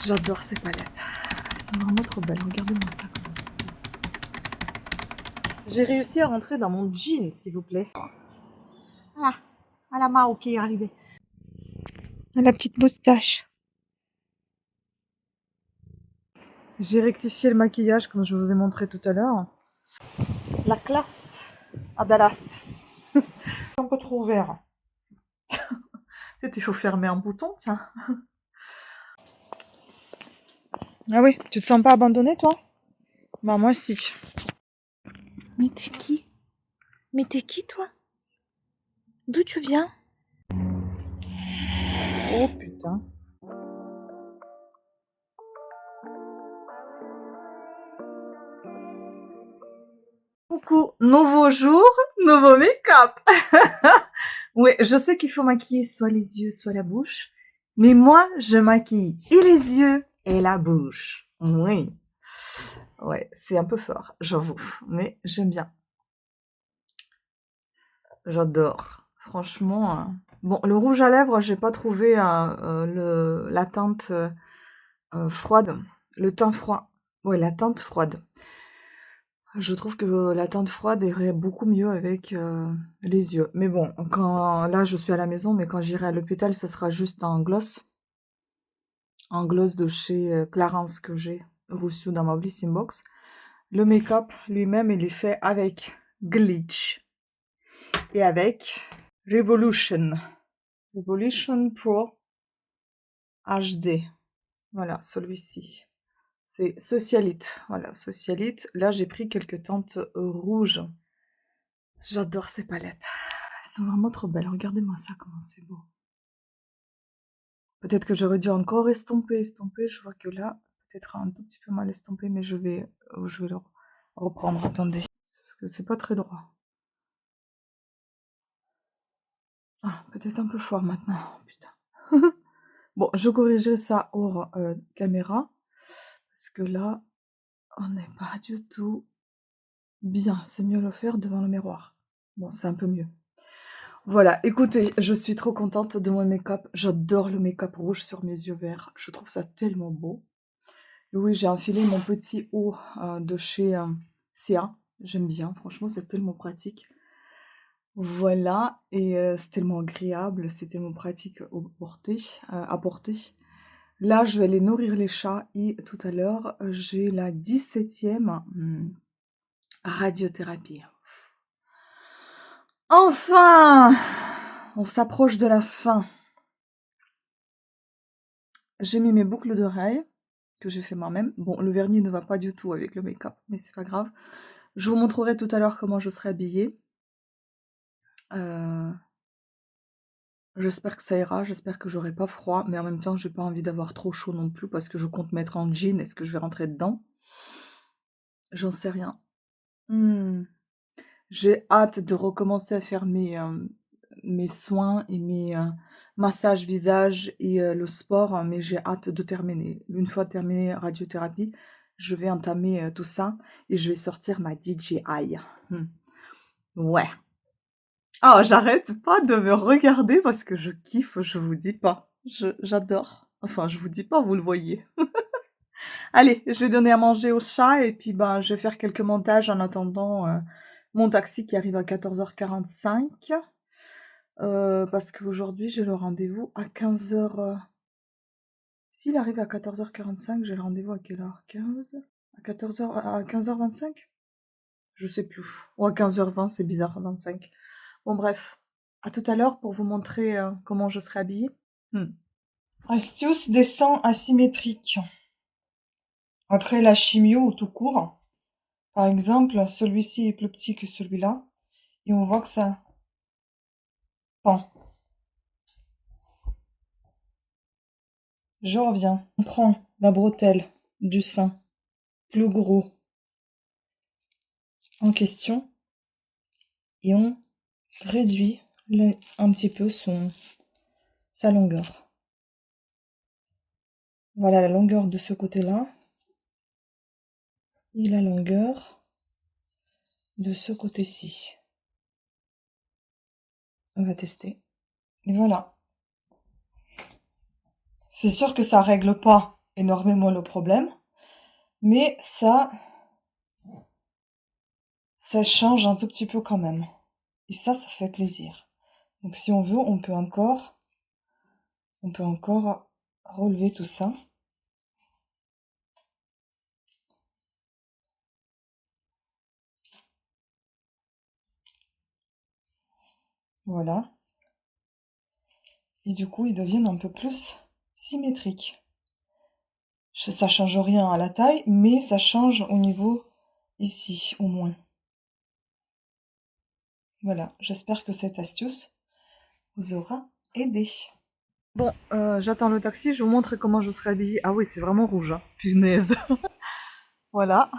J'adore ces palettes. Elles sont vraiment trop belles. Regardez-moi ça comme ça. J'ai réussi à rentrer dans mon jean, s'il vous plaît. Ah, à la Mao qui est arrivée. La petite moustache. J'ai rectifié le maquillage comme je vous ai montré tout à l'heure. La classe à Dallas. Un peu trop vert. Peut-être il faut fermer un bouton, tiens. Ah oui, tu te sens pas abandonné, toi? Bah moi si. Mais t'es qui? Mais t'es qui, toi? D'où tu viens? Oh putain. Coucou, nouveau jour, nouveau make-up. Oui, je sais qu'il faut maquiller soit les yeux, soit la bouche. Mais moi, je maquille et les yeux et la bouche. Oui. Ouais, c'est un peu fort, j'avoue. Mais j'aime bien. J'adore. Franchement. Bon, le rouge à lèvres, j'ai pas trouvé la teinte froide. Le teint froid. Ouais, la teinte froide. Je trouve que la teinte froide irait beaucoup mieux avec les yeux. Mais bon, là je suis à la maison, mais quand j'irai à l'hôpital, ça sera juste un gloss. Un gloss de chez Clarins que j'ai reçu dans ma Blissing Box. Le make-up lui-même, il est fait avec Glitch. Et avec Revolution. Revolution Pro HD. Voilà, celui-ci. C'est Socialite. Voilà, Socialite. Là, j'ai pris quelques teintes rouges. J'adore ces palettes. Elles sont vraiment trop belles. Regardez-moi ça, comment c'est beau. Peut-être que j'aurais dû encore estomper. Je vois que là, peut-être un tout petit peu mal estompé, mais je vais le reprendre. Attendez. Parce que c'est pas très droit. Ah, peut-être un peu fort maintenant. Putain. Bon, je corrigerai ça hors caméra. Parce que là, on n'est pas du tout bien. C'est mieux le faire devant le miroir. Bon, c'est un peu mieux. Voilà, écoutez, je suis trop contente de mon make-up. J'adore le make-up rouge sur mes yeux verts. Je trouve ça tellement beau. Et oui, j'ai enfilé mon petit haut de chez CA. J'aime bien, franchement, c'est tellement pratique. Voilà, et c'est tellement agréable, c'est tellement pratique à porter. Là, je vais aller nourrir les chats et tout à l'heure, j'ai la 17e radiothérapie. Enfin! On s'approche de la fin. J'ai mis mes boucles d'oreilles, que j'ai fait moi-même. Bon, le vernis ne va pas du tout avec le make-up, mais c'est pas grave. Je vous montrerai tout à l'heure comment je serai habillée. J'espère que ça ira, j'espère que j'aurai pas froid, mais en même temps, j'ai pas envie d'avoir trop chaud non plus, parce que je compte mettre en jean. Est-ce que je vais rentrer dedans? J'en sais rien. J'ai hâte de recommencer à faire mes soins et mes massages visage et le sport, mais j'ai hâte de terminer. Une fois terminé radiothérapie, je vais entamer tout ça et je vais sortir ma DJI. Ouais. Oh, j'arrête pas de me regarder parce que je kiffe, je vous dis pas. J'adore. Enfin, je vous dis pas, vous le voyez. Allez, je vais donner à manger au chat et puis ben, je vais faire quelques montages en attendant mon taxi qui arrive à 14h45. Parce qu'aujourd'hui, j'ai le rendez-vous à 15h. S'il arrive à 14h45, j'ai le rendez-vous à quelle heure? 15? À 14h, à 15h25? Je sais plus. Ou à 15h20, c'est bizarre, 25. Bon, bref. À tout à l'heure pour vous montrer comment je serai habillée. Astuce des sangs asymétriques. Après la chimio ou tout court, par exemple, celui-ci est plus petit que celui-là, et on voit que ça pend. Je reviens. On prend la bretelle du sein, plus gros en question, et on réduit un petit peu sa longueur. Voilà la longueur de ce côté-là, et la longueur de ce côté-ci. On va tester. Et voilà. C'est sûr que ça règle pas énormément le problème, mais ça change un tout petit peu quand même. Et ça fait plaisir. Donc si on veut, on peut encore relever tout ça. Voilà. Et du coup, ils deviennent un peu plus symétriques. Ça change rien à la taille, mais ça change au niveau ici, au moins. Voilà, j'espère que cette astuce vous aura aidé. Bon, j'attends le taxi, je vous montre comment je serai habillée. Ah oui, c'est vraiment rouge, hein. Punaise. Voilà.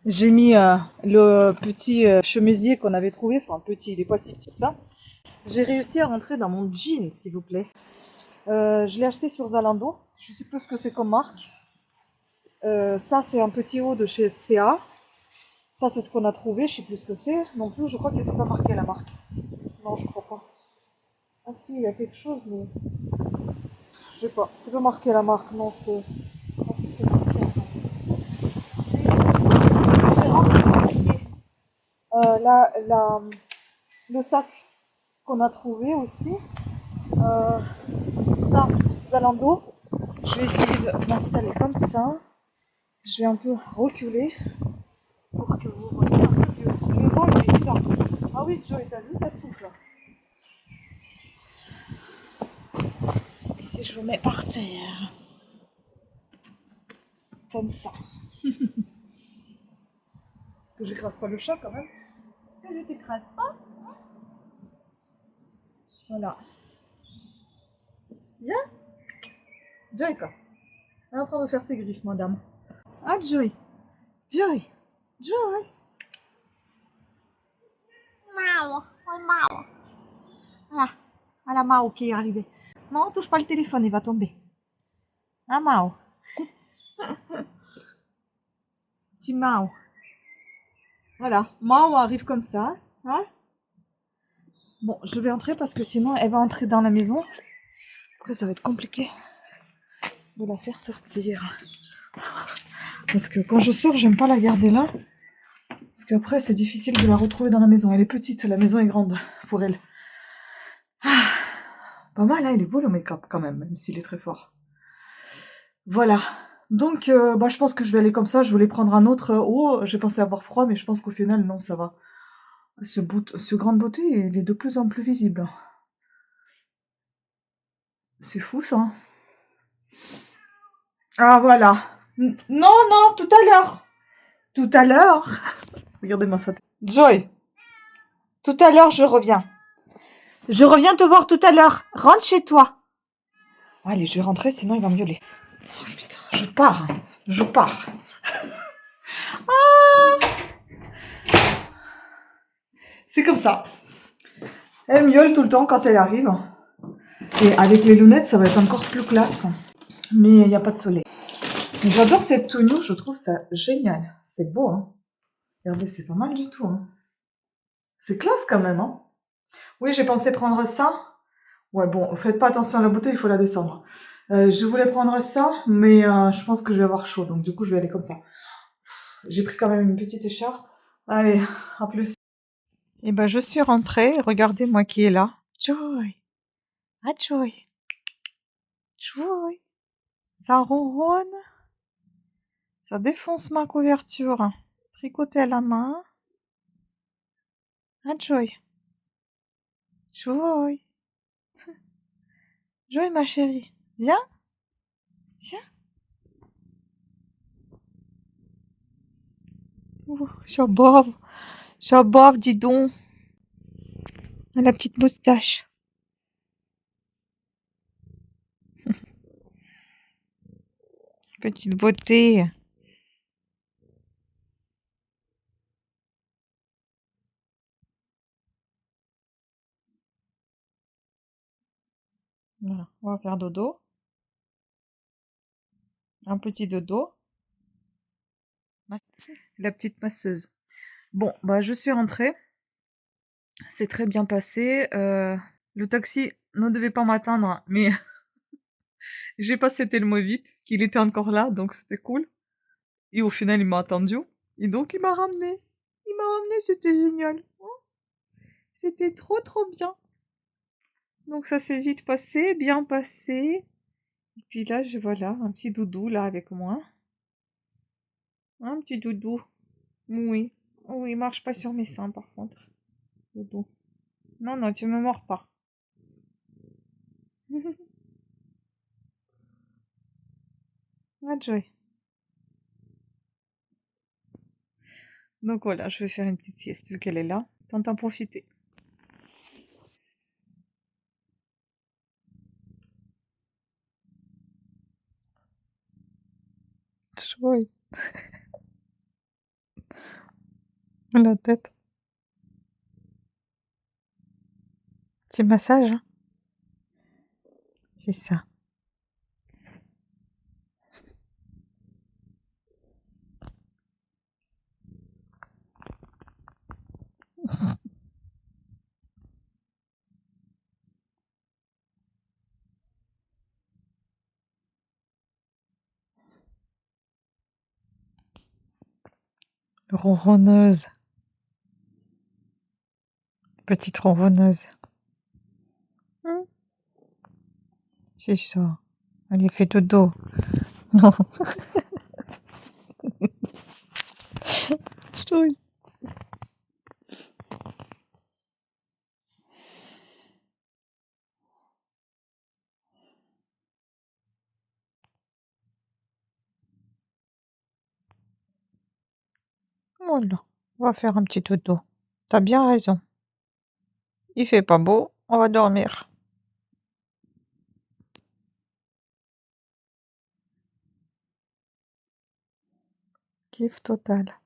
J'ai mis le petit chemisier qu'on avait trouvé, enfin petit, il est pas si petit que ça. J'ai réussi à rentrer dans mon jean, s'il vous plaît. Je l'ai acheté sur Zalando, je sais plus ce que c'est comme marque. Ça, c'est un petit haut de chez CA. Ça, c'est ce qu'on a trouvé, je sais plus ce que c'est. Non plus, je crois que c'est pas marqué la marque. Non, je crois pas. Ah si, il y a quelque chose, mais je sais pas. C'est pas marqué la marque, non, c'est... Ah si, c'est marqué. C'est Gérard Conseiller. Le sac qu'on a trouvé aussi. Euh, Ça, Zalando. Je vais essayer de m'installer comme ça. Je vais un peu reculer pour que vous voyez un peu mieux. Le vent, il est là. Ah oui, Joe, t'as vu, ça souffle. Et si je vous mets par terre, comme ça. Que j'écrase pas le chat quand même. Que je t'écrase pas. Voilà. Viens. Joy, quoi. Elle est en train de faire ses griffes, madame. Ah, Joy. Joy. Joy. Mao. Oh, Mao. Voilà. Voilà Mao qui est arrivé. Non, touche pas le téléphone, il va tomber. Ah, Mao. Petit Mao. Voilà. Mao arrive comme ça. Hein. Bon, je vais entrer parce que sinon elle va entrer dans la maison. Après, ça va être compliqué de la faire sortir. Parce que quand je sors, j'aime pas la garder là. Parce qu'après, c'est difficile de la retrouver dans la maison. Elle est petite, la maison est grande pour elle. Ah, pas mal, hein, il est beau le make-up quand même s'il est très fort. Voilà. Donc, je pense que je vais aller comme ça. Je voulais prendre un autre. Oh, j'ai pensé avoir froid, mais je pense qu'au final, non, ça va. Ce grain de beauté, il est de plus en plus visible. C'est fou, ça. Ah, voilà. Non, non, tout à l'heure. Tout à l'heure. Regardez-moi ça. Joy, tout à l'heure, je reviens. Je reviens te voir tout à l'heure. Rentre chez toi. Allez, je vais rentrer, sinon il va me violer. Oh putain, je pars. Je pars. Ah, c'est comme ça. Elle miaule tout le temps quand elle arrive. Et avec les lunettes, ça va être encore plus classe. Mais il n'y a pas de soleil. J'adore cette tenue, je trouve ça génial. C'est beau, hein. Regardez, c'est pas mal du tout, hein. C'est classe quand même, hein. Oui, j'ai pensé prendre ça. Ouais, bon, faites pas attention à la beauté, il faut la descendre. Je voulais prendre ça, mais je pense que je vais avoir chaud, donc du coup, je vais aller comme ça. J'ai pris quand même une petite écharpe. Allez, à plus. Et ben, je suis rentrée. Regardez-moi qui est là. Joy. Ah, Joy. Joy. Ça ronronne. Ça défonce ma couverture. Tricoté à la main. Ah, Joy. Joy. Joy, ma chérie. Viens. Viens. Ouh, ça bave, dis donc. La petite moustache. Petite beauté. Voilà, on va faire dodo. Un petit dodo. La petite masseuse. Bon, bah je suis rentrée. C'est très bien passé. Le taxi ne devait pas m'attendre, mais J'ai passé tellement vite qu'il était encore là, donc c'était cool. Et au final, il m'a attendu et donc il m'a ramené. Il m'a ramené, c'était génial. Oh, c'était trop, trop bien. Donc ça s'est vite passé, bien passé. Et puis là, voilà, un petit doudou là avec moi. Un petit doudou. Oui. Oui, marche pas sur mes seins par contre. Doudou. Non, non, tu me mords pas. Ah, Joy. Donc voilà, je vais faire une petite sieste vu qu'elle est là. Tente en profiter. Joy. La tête. Petit massage, hein. C'est ça. Ronronneuse. Petite ronronneuse. C'est ça. Allez, fais dodo. Non. Joy. Voilà. On va faire un petit dodo. T'as bien raison. Il fait pas beau, on va dormir. Kiff total.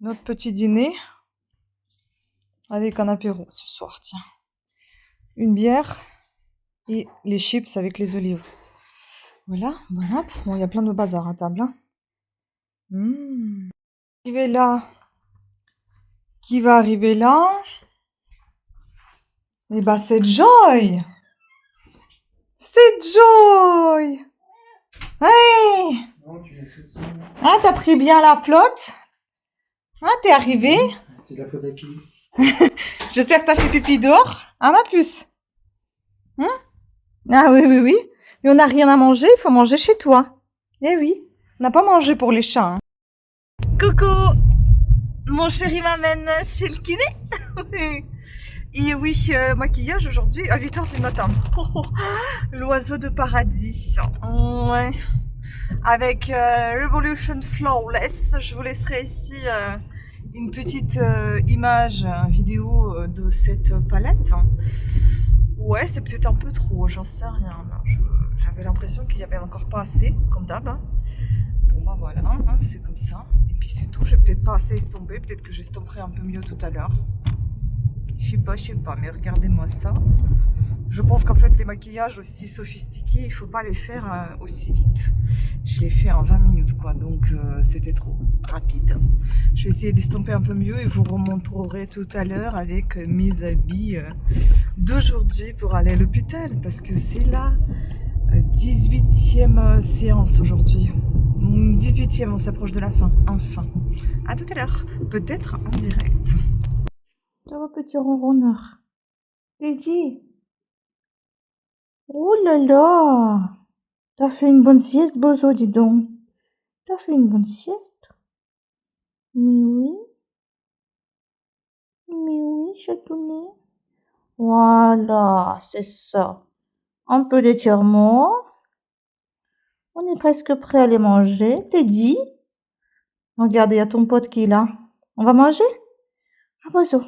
Notre petit dîner avec un apéro ce soir, tiens. Une bière et les chips avec les olives. Voilà, voilà. Bon, il y a plein de bazar à table, hein. Qui va là? Qui va arriver là? Eh ben, c'est Joy! C'est Joy! Hey! Ah, t'as pris bien la flotte? Ah, t'es arrivé? C'est la faute à qui? J'espère que t'as fait pipi dehors. Ah, ma puce. Hein? Ah oui, oui, oui. Mais on n'a rien à manger, il faut manger chez toi. Eh oui, on n'a pas mangé pour les chats, hein. Coucou! Mon chéri m'amène chez le kiné. Et oui, maquillage aujourd'hui à 8h du matin. Oh, oh, l'oiseau de paradis. Ouais. Avec Revolution Flawless. Je vous laisserai ici une petite image, vidéo de cette palette. Ouais, c'est peut-être un peu trop, j'en sais rien. Là. J'avais l'impression qu'il y avait encore pas assez, comme d'hab. Hein. Bon bah voilà, hein, c'est comme ça. Et puis c'est tout, j'ai peut-être pas assez estompé, peut-être que j'estomperai un peu mieux tout à l'heure. Je sais pas, mais regardez-moi ça. Je pense qu'en fait les maquillages aussi sophistiqués, il faut pas les faire aussi vite. Je l'ai fait en 20 minutes quoi, donc c'était trop rapide. Je vais essayer d'estomper un peu mieux et vous remontrerai tout à l'heure avec mes habits d'aujourd'hui pour aller à l'hôpital parce que c'est la 18e séance aujourd'hui. 18e, on s'approche de la fin, enfin. À tout à l'heure, peut-être en direct. Ça va, petit ronronneur. Lady. Oh là là. T'as fait une bonne sieste, Bozo, dis donc. T'as fait une bonne sieste. Mais oui. Mais oui, chatounet. Voilà, c'est ça. Un peu d'étirement. On est presque prêt à aller manger. T'es dit? Regarde, il y a ton pote qui est là. On va manger? Ah, Bozo.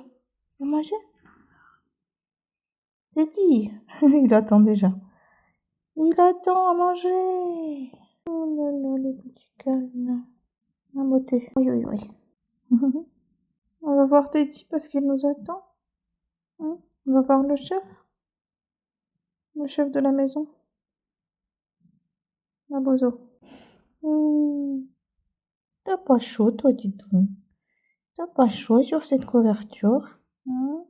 On va manger? T'es dit? Il attend déjà. Il attend à manger. Oh là là, les petits câlins. La beauté. Oui, oui, oui. On va voir Teddy parce qu'il nous attend. On va voir le chef de la maison. Ah, Bozo. T'as pas chaud, toi, dis donc. T'as pas chaud sur cette couverture? Hein?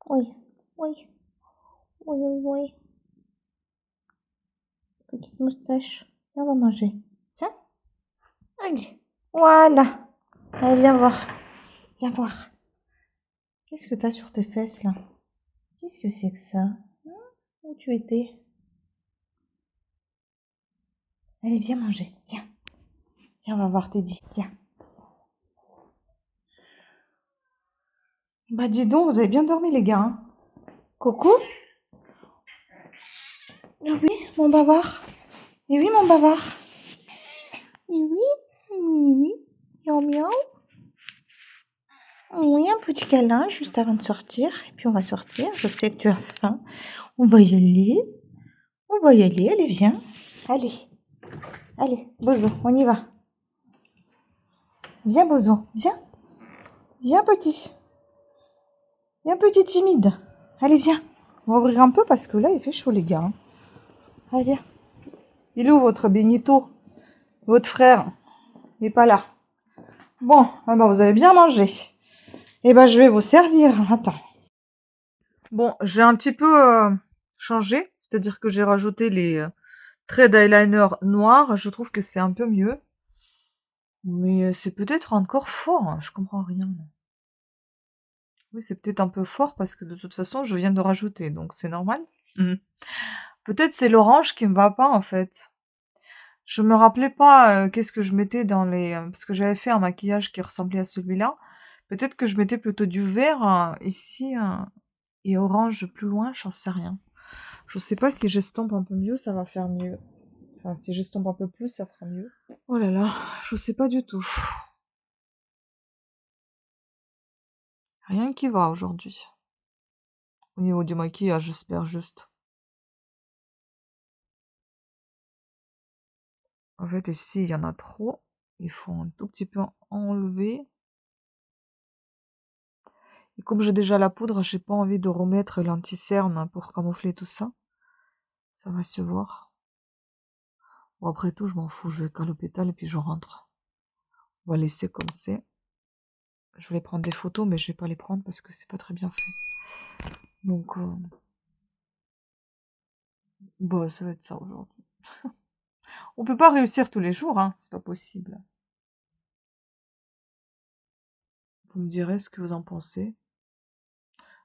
Oui, oui, oui, oui, oui. Petite moustache. Viens, on va manger. Tiens, allez. Voilà. Allez, viens voir. Viens voir. Qu'est-ce que t'as sur tes fesses, là? Qu'est-ce que c'est que ça? Hein? Où tu étais? Allez, viens manger. Viens. Viens, on va voir Teddy. Viens. Bah, dis donc, vous avez bien dormi, les gars. Hein. Coco? Oui, mon bavard. Et oui, mon bavard. Et oui, oui. Miaou, miaou. Oui, un petit câlin juste avant de sortir. Et puis on va sortir. Je sais que tu as faim. On va y aller. On va y aller. Allez, viens. Allez. Allez, Bozo, on y va. Viens, Bozo. Viens. Viens, petit. Viens, petit timide. Allez, viens. On va ouvrir un peu parce que là, il fait chaud, les gars. Hein. Allez, viens. Il est où votre Benito? Votre frère? Il n'est pas là. Bon, ah ben, vous avez bien mangé. Eh ben, je vais vous servir. Attends. Bon, j'ai un petit peu changé. C'est-à-dire que j'ai rajouté les traits d'eyeliner noirs. Je trouve que c'est un peu mieux. Mais c'est peut-être encore fort. Hein, je comprends rien. Oui, c'est peut-être un peu fort parce que de toute façon, je viens de rajouter. Donc, c'est normal. Mhm. Peut-être c'est l'orange qui me va pas, en fait. Je me rappelais pas qu'est-ce que je mettais dans les... parce que j'avais fait un maquillage qui ressemblait à celui-là. Peut-être que je mettais plutôt du vert ici et orange plus loin, j'en sais rien. Je sais pas si j'estompe un peu mieux, ça va faire mieux. Enfin, si j'estompe un peu plus, ça fera mieux. Oh là là, je sais pas du tout. Rien qui va aujourd'hui. Au niveau du maquillage, j'espère juste. En fait, ici, il y en a trop. Il faut un tout petit peu enlever. Et comme j'ai déjà la poudre, j'ai pas envie de remettre l'anti-cerne pour camoufler tout ça. Ça va se voir. Bon, après tout, je m'en fous. Je vais qu'à l'hôpital et puis je rentre. On va laisser comme c'est. Je voulais prendre des photos, mais je vais pas les prendre parce que c'est pas très bien fait. Donc, bah, ça va être ça aujourd'hui. On peut pas réussir tous les jours, hein. C'est pas possible. Vous me direz ce que vous en pensez.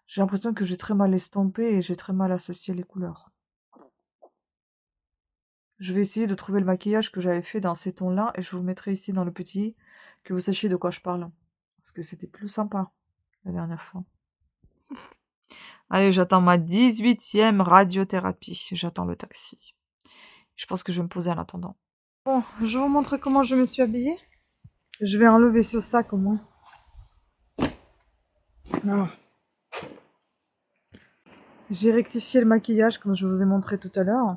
J'ai l'impression que j'ai très mal estompé et j'ai très mal associé les couleurs. Je vais essayer de trouver le maquillage que j'avais fait dans ces tons-là et je vous mettrai ici dans le petit, que vous sachiez de quoi je parle. Parce que c'était plus sympa la dernière fois. Allez, j'attends ma 18e radiothérapie. J'attends le taxi. Je pense que je vais me poser en attendant. Bon, je vais vous montrer comment je me suis habillée. Je vais enlever ce sac au moins. Ah. J'ai rectifié le maquillage comme je vous ai montré tout à l'heure.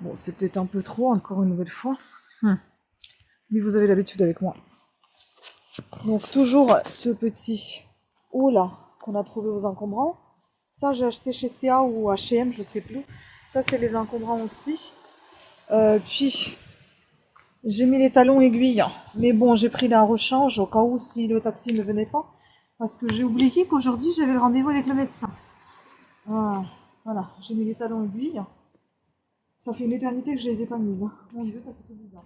Bon, c'est peut-être un peu trop encore une nouvelle fois. Mais vous avez l'habitude avec moi. Donc toujours ce petit haut là qu'on a trouvé aux encombrants. Ça j'ai acheté chez C&A ou H&M, je sais plus. Ça c'est les encombrants aussi. Puis j'ai mis les talons aiguilles. Mais bon, j'ai pris la rechange au cas où si le taxi ne venait pas. Parce que j'ai oublié qu'aujourd'hui j'avais le rendez-vous avec le médecin. Voilà, j'ai mis les talons aiguilles. Ça fait une éternité que je les ai pas mises. Hein. Mon dieu, ça fait tout bizarre.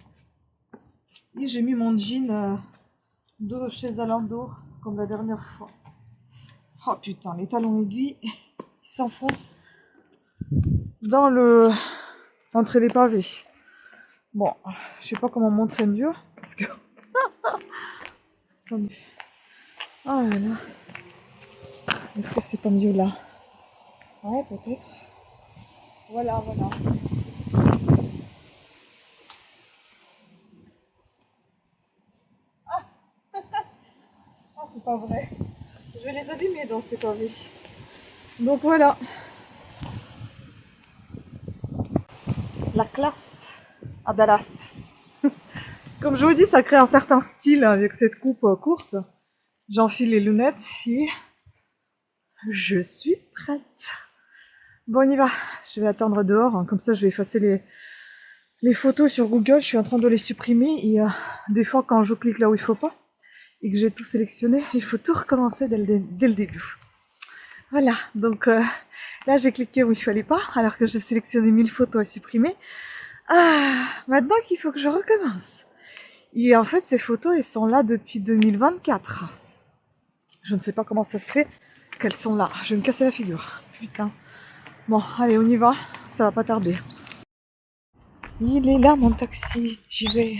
Et j'ai mis mon jean de chez Zalando comme la dernière fois. Oh putain, les talons aiguilles, ils s'enfoncent dans le... entre les pavés. Bon, je sais pas comment montrer mieux, parce que... Attendez. Oh là là. Est-ce que c'est pas mieux là? Ouais, peut-être. Voilà, voilà. Ah, c'est pas vrai. Je vais les abîmer dans ces pavés. Donc voilà. La classe à Dallas. Comme je vous dis, ça crée un certain style avec cette coupe courte. J'enfile les lunettes et Je suis prête. Bon, on y va. Je vais attendre dehors, hein. Comme ça je vais effacer les photos sur Google. Je suis en train de les supprimer et des fois quand je clique là où il faut pas et que j'ai tout sélectionné, il faut tout recommencer dès le début. Voilà, donc là j'ai cliqué où il fallait pas, alors que j'ai sélectionné 1000 photos à supprimer. Ah, maintenant qu'il faut que je recommence. Et en fait, ces photos, elles sont là depuis 2024. Je ne sais pas comment ça se fait qu'elles sont là. Je vais me casser la figure. Putain. Bon, allez, on y va. Ça va pas tarder. Il est là, mon taxi. J'y vais.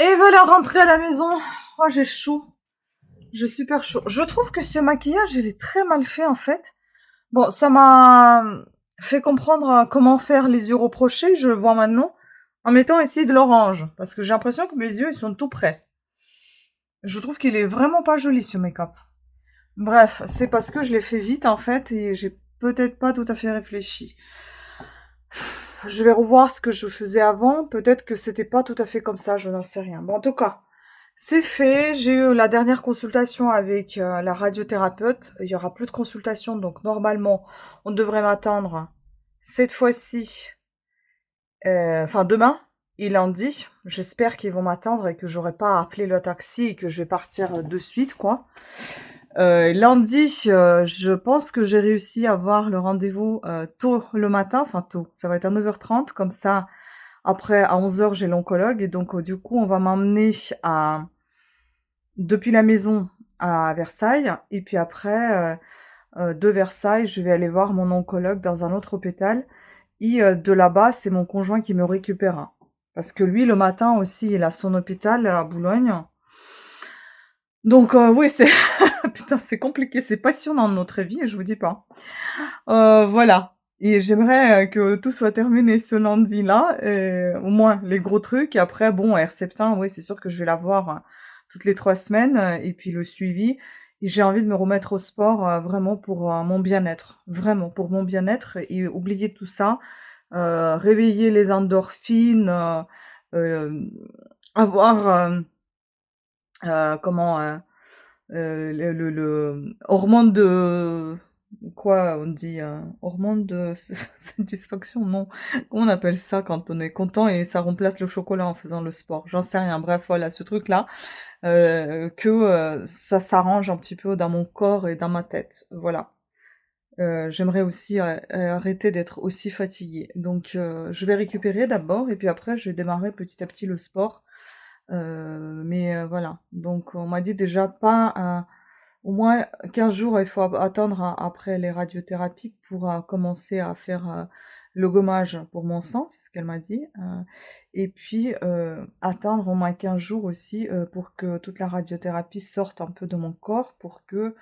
Et voilà, rentrer à la maison. Oh, j'ai chaud. J'ai super chaud. Je trouve que ce maquillage, il est très mal fait, en fait. Bon, ça m'a fait comprendre comment faire les yeux reprochés, je le vois maintenant, en mettant ici de l'orange. Parce que j'ai l'impression que mes yeux, ils sont tout prêts. Je trouve qu'il est vraiment pas joli, ce make-up. Bref, c'est parce que je l'ai fait vite, en fait, et j'ai peut-être pas tout à fait réfléchi. Je vais revoir ce que je faisais avant. Peut-être que c'était pas tout à fait comme ça, je n'en sais rien. Bon, en tout cas, c'est fait. J'ai eu la dernière consultation avec la radiothérapeute. Il y aura plus de consultation, donc normalement, on devrait m'attendre cette fois-ci, enfin demain, il en dit. J'espère qu'ils vont m'attendre et que j'aurai pas à appeler le taxi et que je vais partir de suite, quoi. Lundi, je pense que j'ai réussi à avoir le rendez-vous tôt le matin, enfin tôt, ça va être à 9h30, comme ça, après à 11h j'ai l'oncologue, et donc du coup on va m'emmener depuis la maison à Versailles, et puis après, de Versailles, je vais aller voir mon oncologue dans un autre hôpital, et de là-bas, c'est mon conjoint qui me récupérera. Parce que lui, le matin aussi, il a son hôpital à Boulogne. Donc oui, c'est putain, c'est compliqué, c'est passionnant notre vie, je vous dis pas. Voilà, et j'aimerais, que tout soit terminé ce lundi-là, au moins les gros trucs, et après bon, Herceptin, oui, c'est sûr que je vais la voir, toutes les 3 semaines, et puis le suivi, et j'ai envie de me remettre au sport, vraiment pour, mon bien-être. Vraiment pour mon bien-être et oublier tout ça, réveiller les endorphines, hem, avoir, comment, le hormone de quoi on dit, hormone de satisfaction, non. Comment on appelle ça quand on est content et ça remplace le chocolat en faisant le sport? J'en sais rien. Bref, voilà, ce truc-là, que, ça s'arrange un petit peu dans mon corps et dans ma tête. Voilà. J'aimerais aussi, arrêter d'être aussi fatiguée. Donc, je vais récupérer d'abord et puis après je vais démarrer petit à petit le sport. Mais, voilà. Donc on m'a dit déjà pas au moins 15 jours, il faut attendre après les radiothérapies pour commencer à faire le gommage pour mon sang, c'est ce qu'elle m'a dit. Et puis attendre au moins 15 jours aussi pour que toute la radiothérapie sorte un peu de mon corps pour que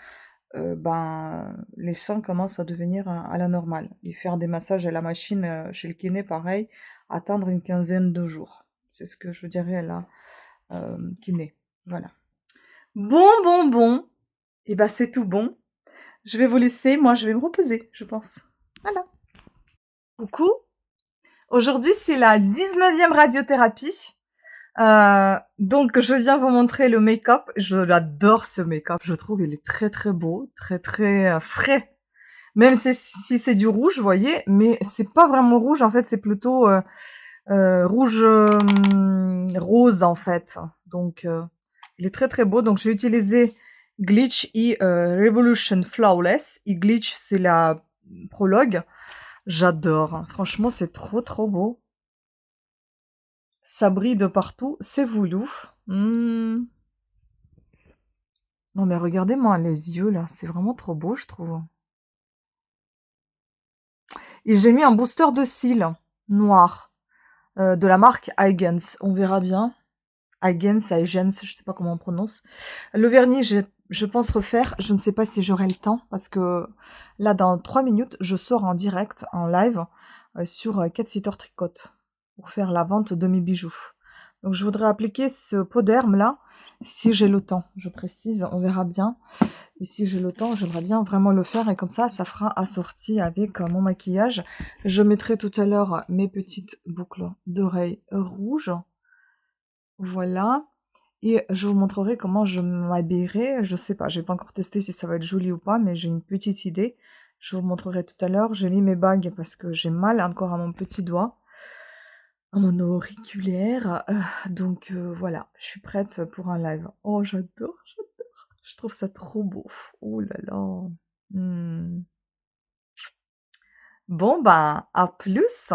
ben, les seins commencent à devenir à la normale. Et faire des massages à la machine chez le kiné, pareil, attendre une quinzaine de jours. C'est ce que je dirais à la kiné. Voilà. Bon, bon, bon. Et ben c'est tout bon. Je vais vous laisser, moi je vais me reposer, je pense. Voilà. Coucou. Aujourd'hui c'est la 19e radiothérapie. Donc je viens vous montrer le make-up. Je l'adore ce make-up. Je trouve il est très très beau, très très frais. Même si c'est du rouge, vous voyez, mais c'est pas vraiment rouge en fait, c'est plutôt rouge rose en fait. Donc il est très très beau. Donc j'ai utilisé Glitch et Revolution Flawless. Et Glitch c'est la prologue. J'adore. Franchement c'est trop trop beau. Ça brille de partout. C'est voulu. Non mais regardez-moi les yeux là. C'est vraiment trop beau je trouve. Et j'ai mis un booster de cils noir. de la marque Huygens. On verra bien. Huygens, je sais pas comment on prononce. Le vernis, je pense refaire. Je ne sais pas si j'aurai le temps parce que là, dans 3 minutes, je sors en direct, en live, sur Cat Sitter Tricote pour faire la vente de mes bijoux. Donc, je voudrais appliquer ce pot d'herbe là, si j'ai le temps. Je précise, on verra bien. Et si j'ai le temps, j'aimerais bien vraiment le faire et comme ça fera assorti avec mon maquillage. Je mettrai tout à l'heure mes petites boucles d'oreilles rouges. Voilà. Et je vous montrerai comment je m'habillerai. Je sais pas, j'ai pas encore testé si ça va être joli ou pas, mais j'ai une petite idée. Je vous montrerai tout à l'heure. J'ai mis mes bagues parce que j'ai mal encore à mon petit doigt, à mon auriculaire. Donc voilà, je suis prête pour un live. Oh, j'adore, j'adore. Je trouve ça trop beau. Oh là là. Hmm. Bon, ben, à plus.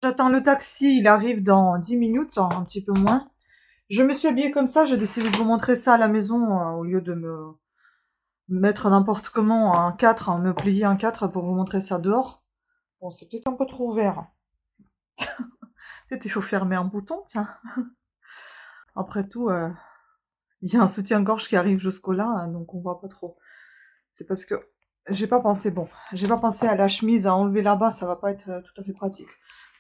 J'attends le taxi, il arrive dans 10 minutes, un petit peu moins. Je me suis habillée comme ça, j'ai décidé de vous montrer ça à la maison au lieu de me mettre n'importe comment un 4, me plier un 4 pour vous montrer ça dehors. Bon, c'est peut-être un peu trop ouvert. Peut-être il faut fermer un bouton, tiens. Après tout, il y a un soutien-gorge qui arrive jusqu'au là, hein, donc on voit pas trop. C'est parce que j'ai pas pensé, bon, j'ai pas pensé à la chemise à enlever là-bas, ça va pas être tout à fait pratique.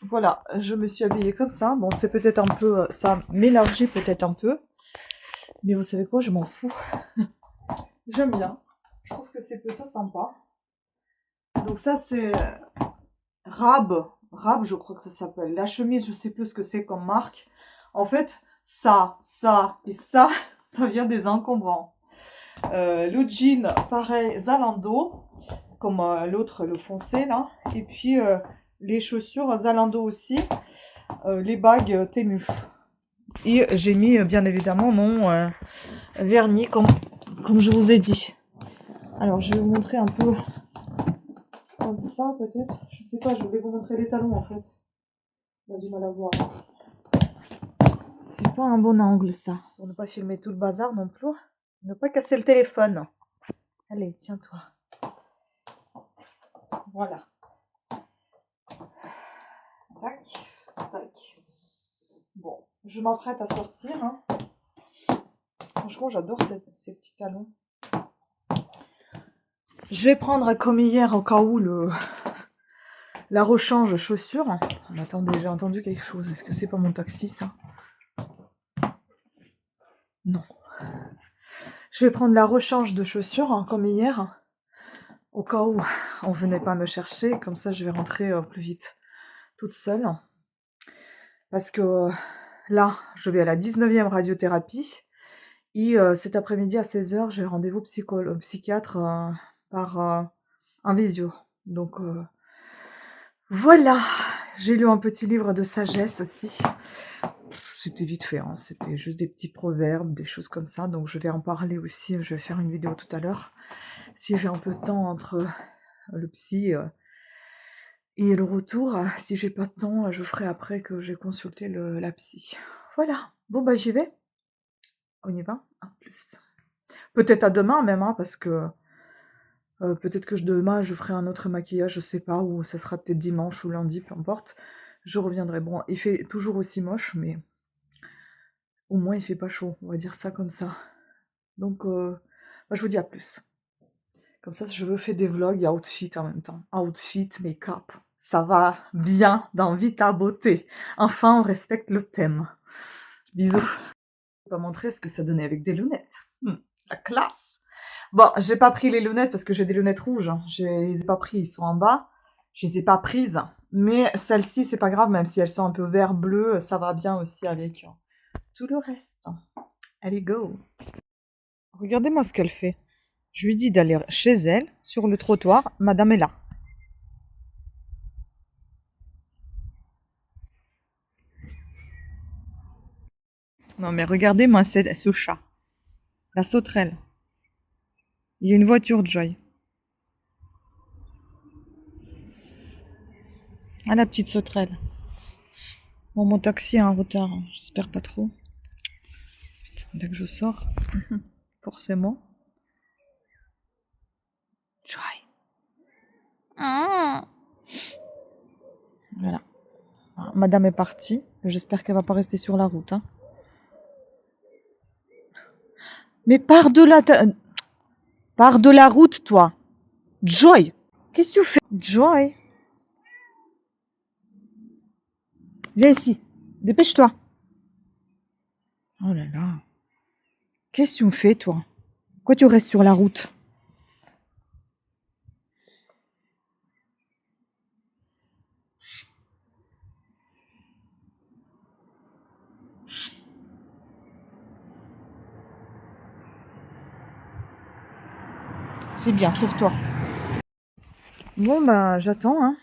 Donc voilà, je me suis habillée comme ça. Bon, c'est peut-être un peu, ça m'élargit peut-être un peu. Mais vous savez quoi, je m'en fous. J'aime bien. Je trouve que c'est plutôt sympa. Donc ça, c'est Rab. Rab, je crois que ça s'appelle. La chemise, je sais plus ce que c'est comme marque. En fait, ça et ça, ça vient des encombrants. Le jean, pareil, Zalando, comme l'autre, le foncé, là. Et puis, les chaussures, Zalando aussi. Les bagues, Temu. Et j'ai mis, bien évidemment, mon vernis, comme je vous ai dit. Alors, je vais vous montrer un peu comme ça, peut-être. Je sais pas, je voulais vous montrer les talons, en fait. On a du mal à voir. C'est pas un bon angle, ça. Pour ne pas filmer tout le bazar non plus. Ne pas casser le téléphone. Allez, tiens-toi. Voilà. Tac, tac. Bon, je m'apprête à sortir. Hein. Franchement, j'adore ces petits talons. Je vais prendre, comme hier, au cas où, la rechange chaussures. Mais attendez, j'ai entendu quelque chose. Est-ce que c'est pas mon taxi, ça? Non. Je vais prendre la rechange de chaussures, hein, comme hier, au cas où on venait pas me chercher. Comme ça, je vais rentrer plus vite toute seule. Parce que là, je vais à la 19e radiothérapie. Et cet après-midi à 16h, j'ai rendez-vous psychiatre par un visio. Donc voilà, j'ai lu un petit livre de sagesse aussi. C'était vite fait, hein. C'était juste des petits proverbes, des choses comme ça. Donc je vais en parler aussi, je vais faire une vidéo tout à l'heure. Si j'ai un peu de temps entre le psy et le retour, si j'ai pas de temps, je ferai après que j'ai consulté la psy. Voilà, bon bah j'y vais. On y va, à plus. Peut-être à demain même, hein, parce que peut-être que demain je ferai un autre maquillage, je sais pas, ou ça sera peut-être dimanche ou lundi, peu importe. Je reviendrai. Bon, il fait toujours aussi moche, mais au moins il fait pas chaud, on va dire ça comme ça. Donc, bah, je vous dis à plus. Comme ça, je vous fais des vlogs et outfit en même temps. Outfit, make-up, ça va bien dans Vita Beauté. Enfin, on respecte le thème. Bisous. Je vais pas montrer ce que ça donnait avec des lunettes. La classe. Bon, j'ai pas pris les lunettes parce que j'ai des lunettes rouges. Hein. Je les ai pas pris, ils sont en bas. Je les ai pas prises. Mais celles-ci, c'est pas grave, même si elles sont un peu vert-bleu, ça va bien aussi avec tout le reste. Allez, go. Regardez-moi ce qu'elle fait. Je lui dis d'aller chez elle, sur le trottoir. Madame est là. Non, mais regardez-moi ce chat. La sauterelle. Il y a une voiture, Joy. Ah, la petite sauterelle. Bon, mon taxi a un retard. Hein. J'espère pas trop. Putain, dès que je sors, forcément. Joy. Voilà. Madame est partie. J'espère qu'elle va pas rester sur la route. Hein. Mais pars de la route, toi. Joy. Qu'est-ce que tu fais? Joy. Viens ici. Dépêche-toi. Oh là là. Qu'est-ce que tu me fais, toi? Pourquoi tu restes sur la route? C'est bien, sauve-toi. Bon, bah, j'attends, hein.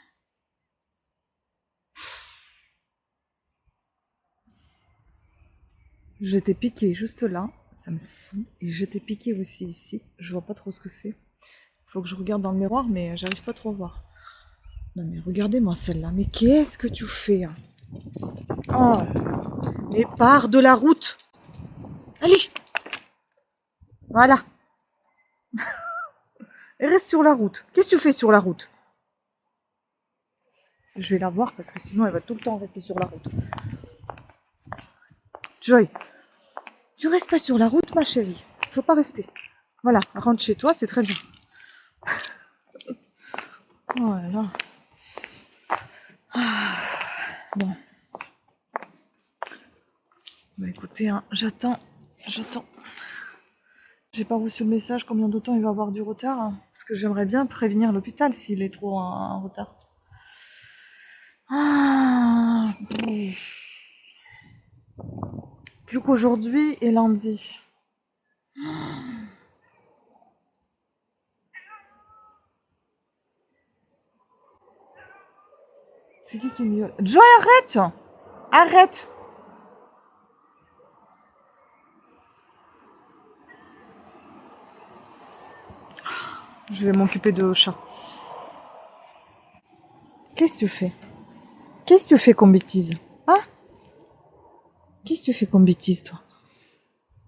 J'étais piquée juste là. Ça me saoule. Et j'étais piquée aussi ici. Je vois pas trop ce que c'est. Faut que je regarde dans le miroir, mais j'arrive pas trop à voir. Non, mais regardez-moi celle-là. Mais qu'est-ce que tu fais, hein? Oh, mais pars de la route. Allez. Voilà. Et reste sur la route. Qu'est-ce que tu fais sur la route? Je vais la voir parce que sinon elle va tout le temps rester sur la route. Joy, tu restes pas sur la route, ma chérie. Faut pas rester. Voilà, rentre chez toi, c'est très bien. Oh là là. Ah, bon. Bah écoutez, hein, j'attends. J'ai pas reçu le message combien de temps il va avoir du retard. Hein, parce que j'aimerais bien prévenir l'hôpital s'il est trop en retard. Ah, plus qu'aujourd'hui et lundi. C'est qui miaule? Joy, arrête! Arrête! Je vais m'occuper de chat. Qu'est-ce que tu fais? Qu'est-ce que tu fais comme bêtise? Hein? Qu'est-ce que tu fais comme bêtise, toi?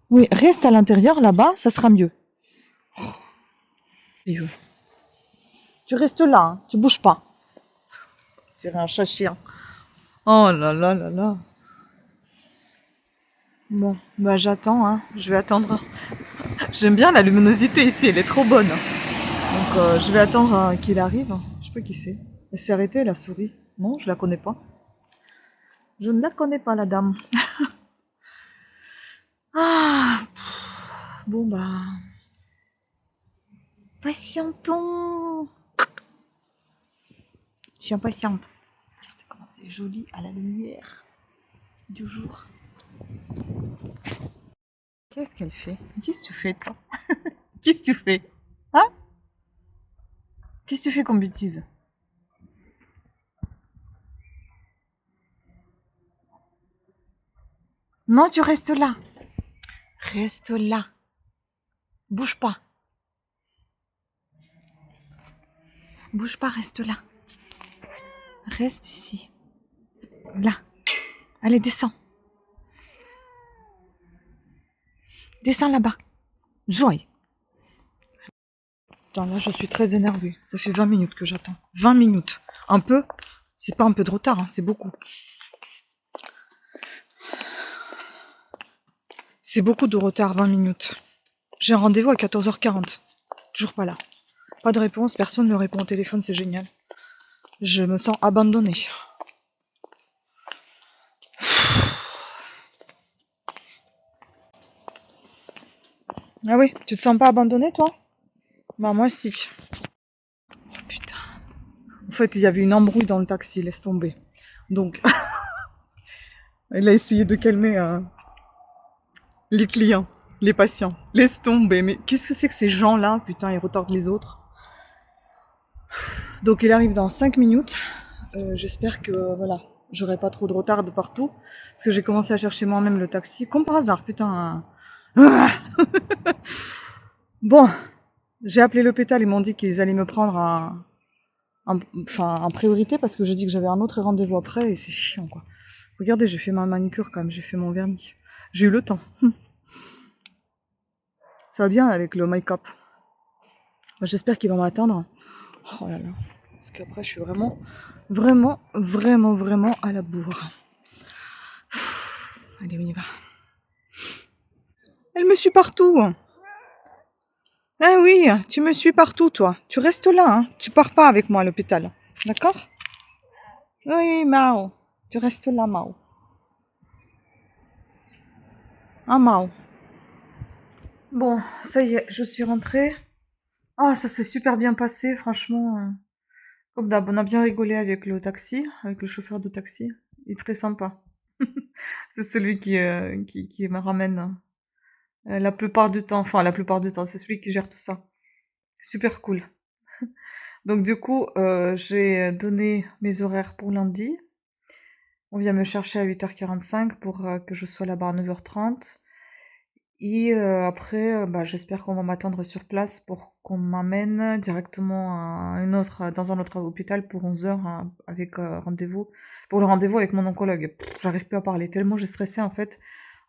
Oui, reste à l'intérieur, là-bas, ça sera mieux. Oh. Tu restes là, hein, tu bouges pas. Tu es un chat-chien. Oh là là là là. Bon, bah j'attends, hein. Je vais attendre. J'aime bien la luminosité ici, elle est trop bonne. Donc je vais attendre qu'il arrive. Je sais pas qui c'est. Elle s'est arrêtée, la souris. Non, je la connais pas. Je ne la connais pas, la dame. Ah, bon bah... Patientons. Je suis impatiente. Regardez comment c'est joli à la lumière du jour. Qu'est-ce qu'elle fait? Qu'est-ce que tu fais, toi? Qu'est-ce que tu fais? Hein? Qu'est-ce que tu fais comme bêtise? Non, tu restes là. Reste là. Bouge pas. Bouge pas, reste là. Reste ici. Là. Allez, descends. Descends là-bas. Joy. Attends, là, je suis très énervée. Ça fait 20 minutes que j'attends. 20 minutes. Un peu? C'est pas un peu de retard, hein, c'est beaucoup. C'est beaucoup de retard, 20 minutes. J'ai un rendez-vous à 14h40. Toujours pas là. Pas de réponse, personne ne me répond au téléphone, c'est génial. Je me sens abandonnée. Ah oui, tu te sens pas abandonnée, toi? Bah moi si. Oh, putain. En fait, il y avait une embrouille dans le taxi, laisse tomber. Donc, elle a essayé de calmer les clients, les patients. Laisse tomber, mais qu'est-ce que c'est que ces gens-là? Putain, ils retardent les autres. Donc il arrive dans 5 minutes. J'espère que, voilà, j'aurai pas trop de retard de partout. Parce que j'ai commencé à chercher moi-même le taxi. Comme par hasard, putain. Bon, j'ai appelé l'hôpital, ils m'ont dit qu'ils allaient me prendre en priorité parce que j'ai dit que j'avais un autre rendez-vous après et c'est chiant quoi. Regardez, j'ai fait ma manicure quand même, j'ai fait mon vernis. J'ai eu le temps. Ça va bien avec le make-up. J'espère qu'ils vont m'attendre. Oh là là. Parce qu'après, je suis vraiment Vraiment, vraiment, vraiment à la bourre. Allez, on y va. Elle me suit partout. Ah oui, tu me suis partout, toi. Tu restes là, hein. Tu pars pas avec moi à l'hôpital. D'accord? Oui, Mao. Tu restes là, Mao. Ah, Mao. Bon, ça y est, je suis rentrée. Ah, ça s'est super bien passé, franchement. Comme d'hab, on a bien rigolé avec le taxi, avec le chauffeur de taxi. Il est très sympa. C'est celui qui me ramène la plupart du temps. Enfin, la plupart du temps, c'est celui qui gère tout ça. Super cool. Donc du coup, j'ai donné mes horaires pour lundi. On vient me chercher à 8h45 pour que je sois là-bas à 9h30. Et après, bah, j'espère qu'on va m'attendre sur place pour qu'on m'amène directement dans un autre hôpital pour 11h avec rendez-vous, pour le rendez-vous avec mon oncologue. J'arrive plus à parler tellement j'ai stressé en fait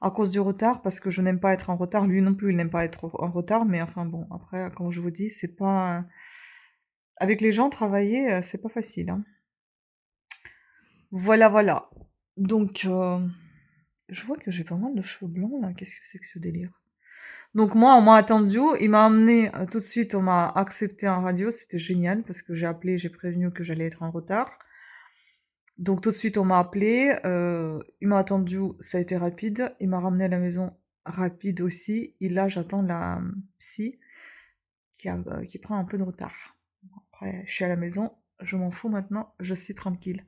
à cause du retard parce que je n'aime pas être en retard. Lui non plus, il n'aime pas être en retard, mais enfin bon, après, comme je vous dis, c'est pas avec les gens travailler, c'est pas facile, hein. Voilà, voilà. Donc, je vois que j'ai pas mal de cheveux blancs là. Qu'est-ce que c'est que ce délire? Donc moi, on m'a attendu, il m'a amené tout de suite, on m'a accepté en radio, c'était génial parce que j'ai appelé, j'ai prévenu que j'allais être en retard. Donc tout de suite, on m'a appelé, il m'a attendu, ça a été rapide, il m'a ramené à la maison rapide aussi, et là j'attends la psy qui prend un peu de retard. Après, je suis à la maison, je m'en fous maintenant, je suis tranquille.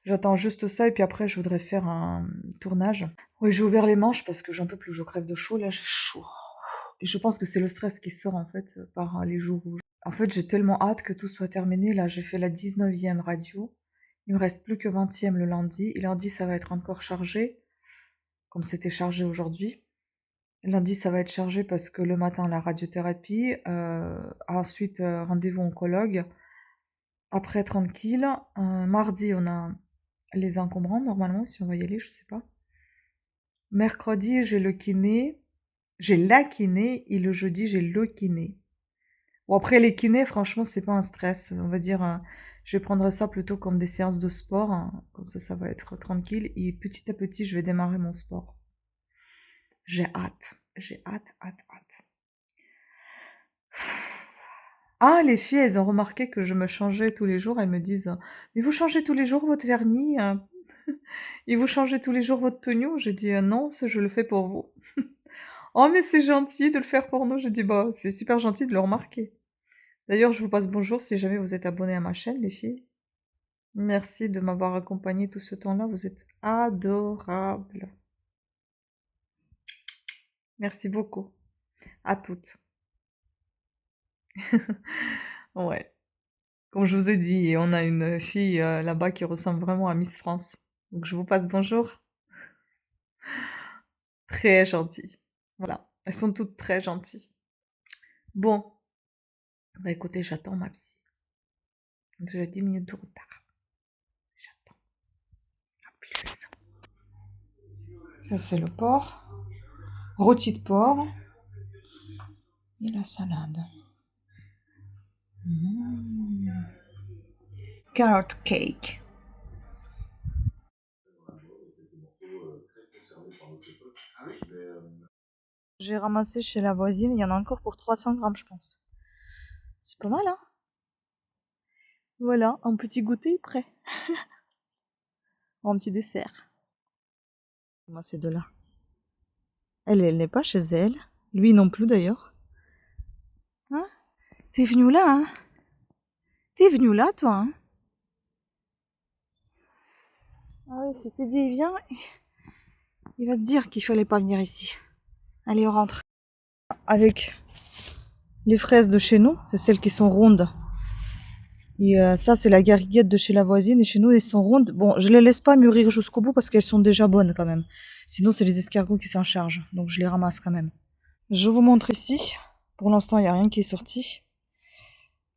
J'attends juste ça et puis après je voudrais faire un tournage. Oui, j'ai ouvert les manches parce que j'en peux plus, je crève de chaud, là j'ai chaud. Et je pense que c'est le stress qui sort en fait par les jours où... En fait, j'ai tellement hâte que tout soit terminé. Là, j'ai fait la 19e radio. Il me reste plus que 20e le lundi. Et lundi, ça va être encore chargé, comme c'était chargé aujourd'hui. Lundi, ça va être chargé parce que le matin, la radiothérapie. Ensuite, rendez-vous oncologue. Après, tranquille. Mardi, on a les encombrants, normalement, si on va y aller, je sais pas. Mercredi, j'ai le kiné. J'ai la kiné. Et le jeudi, j'ai le kiné. Bon, après, les kinés, franchement, c'est pas un stress. On va dire, je vais prendre ça plutôt comme des séances de sport, hein. Comme ça va être tranquille. Et petit à petit, je vais démarrer mon sport. J'ai hâte. J'ai hâte, hâte, hâte. Ah, les filles, elles ont remarqué que je me changeais tous les jours. Elles me disent, mais vous changez tous les jours votre vernis, hein et vous changez tous les jours votre tenue? Je dis, non, ça, je le fais pour vous. Oh, mais c'est gentil de le faire pour nous. Je dis, bah, c'est super gentil de le remarquer. D'ailleurs, je vous passe bonjour si jamais vous êtes abonnés à ma chaîne, les filles. Merci de m'avoir accompagné tout ce temps-là, vous êtes adorables. Merci beaucoup. À toutes. Ouais. Comme je vous ai dit, on a une fille là-bas qui ressemble vraiment à Miss France. Donc je vous passe bonjour. Très gentille. Voilà. Elles sont toutes très gentilles. Bon. Bah écoutez, j'attends ma psy. J'ai 10 minutes de retard. J'attends. À plus. Ça c'est le porc. Rôti de porc. Et la salade. Carrot cake. J'ai ramassé chez la voisine, il y en a encore pour 300 grammes, je pense. C'est pas mal, hein? Voilà, un petit goûter prêt. Un petit dessert. Moi, ces deux-là. Elle n'est pas chez elle. Lui non plus, d'ailleurs. Hein? T'es venu là, hein? T'es venu là, toi, hein? Ah oui, si t'es dit, il vient, il va te dire qu'il fallait pas venir ici. Allez, on rentre. Avec les fraises de chez nous, c'est celles qui sont rondes. Et ça, c'est la gariguette de chez la voisine. Et chez nous, elles sont rondes. Bon, je les laisse pas mûrir jusqu'au bout parce qu'elles sont déjà bonnes quand même. Sinon, c'est les escargots qui s'en chargent. Donc, je les ramasse quand même. Je vous montre ici. Pour l'instant, il n'y a rien qui est sorti.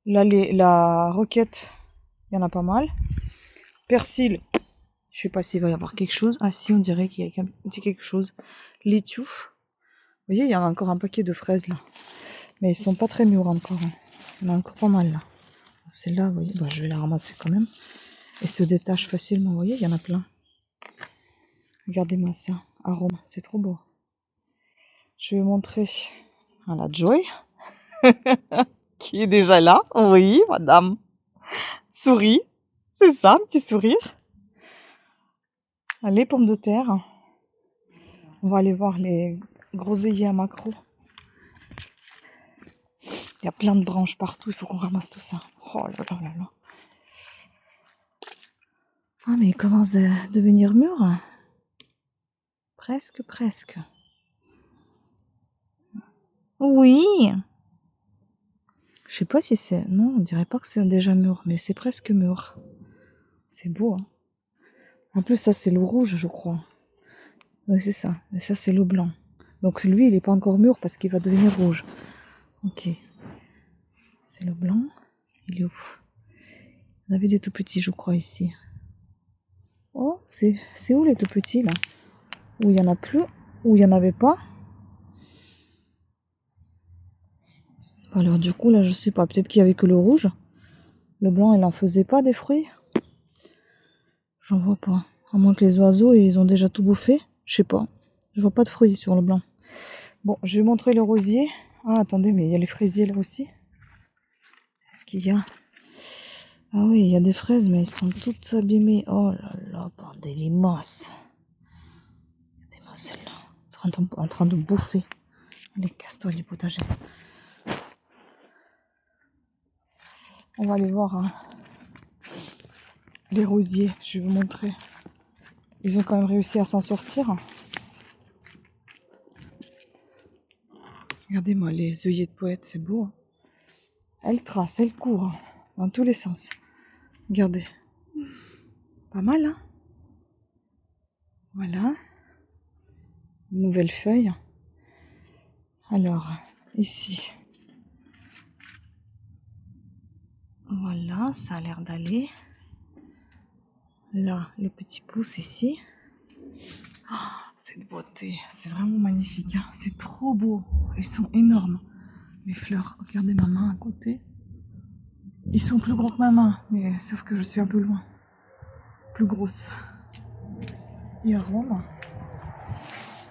Là, la roquette, il y en a pas mal. Persil, je sais pas s'il va y avoir quelque chose. Ah si, on dirait qu'il y a un petit quelque chose. Laitue. Vous voyez, il y en a encore un paquet de fraises là. Mais ils sont pas très mûrs encore, hein. Il y en a encore pas mal là. Celle-là, vous voyez, bah, je vais la ramasser quand même. et se détache facilement. Vous voyez, il y en a plein. Regardez-moi ça. Arôme, c'est trop beau. Je vais montrer à la Joy, qui est déjà là. Oui, madame. Souris. C'est ça, un petit sourire. Les pommes de terre. On va aller voir les groseilliers à macro. Il y a plein de branches partout. Il faut qu'on ramasse tout ça. Oh là là là là. Ah, mais il commence à devenir mûr. Presque, presque. Oui. Je sais pas si c'est... Non, on dirait pas que c'est déjà mûr, mais c'est presque mûr. C'est beau, hein. En plus, ça, c'est le rouge, je crois. Oui, c'est ça. Et ça, c'est le blanc. Donc, lui, il n'est pas encore mûr parce qu'il va devenir rouge. Ok. C'est le blanc. Il est où? On avait des tout petits, je crois, ici. Oh, c'est où les tout petits, là? Où il n'y en a plus? Où il n'y en avait pas? Alors, du coup, là, je sais pas. Peut-être qu'il y avait que le rouge. Le blanc, il en faisait pas des fruits? J'en vois pas. À moins que les oiseaux, ils ont déjà tout bouffé. Je sais pas. Je vois pas de fruits sur le blanc. Bon, je vais montrer le rosier. Ah, attendez, mais il y a les fraisiers là aussi. Est-ce qu'il y a... Ah oui, il y a des fraises, mais elles sont toutes abîmées. Oh là là, bordel, les masses. Regardez-moi celle-là. En train de bouffer. Allez, casse-toi du potager. On va aller voir les rosiers. Je vais vous montrer. Ils ont quand même réussi à s'en sortir. Regardez-moi les œillets de poète, c'est beau. Hein. Elle trace, elle court dans tous les sens. Regardez. Pas mal, hein? Voilà. Une nouvelle feuille. Alors, ici. Voilà, ça a l'air d'aller. Là, le petit pouce ici. Oh, cette beauté, c'est vraiment magnifique. Hein. C'est trop beau. Ils sont énormes. Les fleurs, regardez ma main à côté. Ils sont plus gros que ma main, mais sauf que je suis un peu loin. Plus grosse. Et à Rome,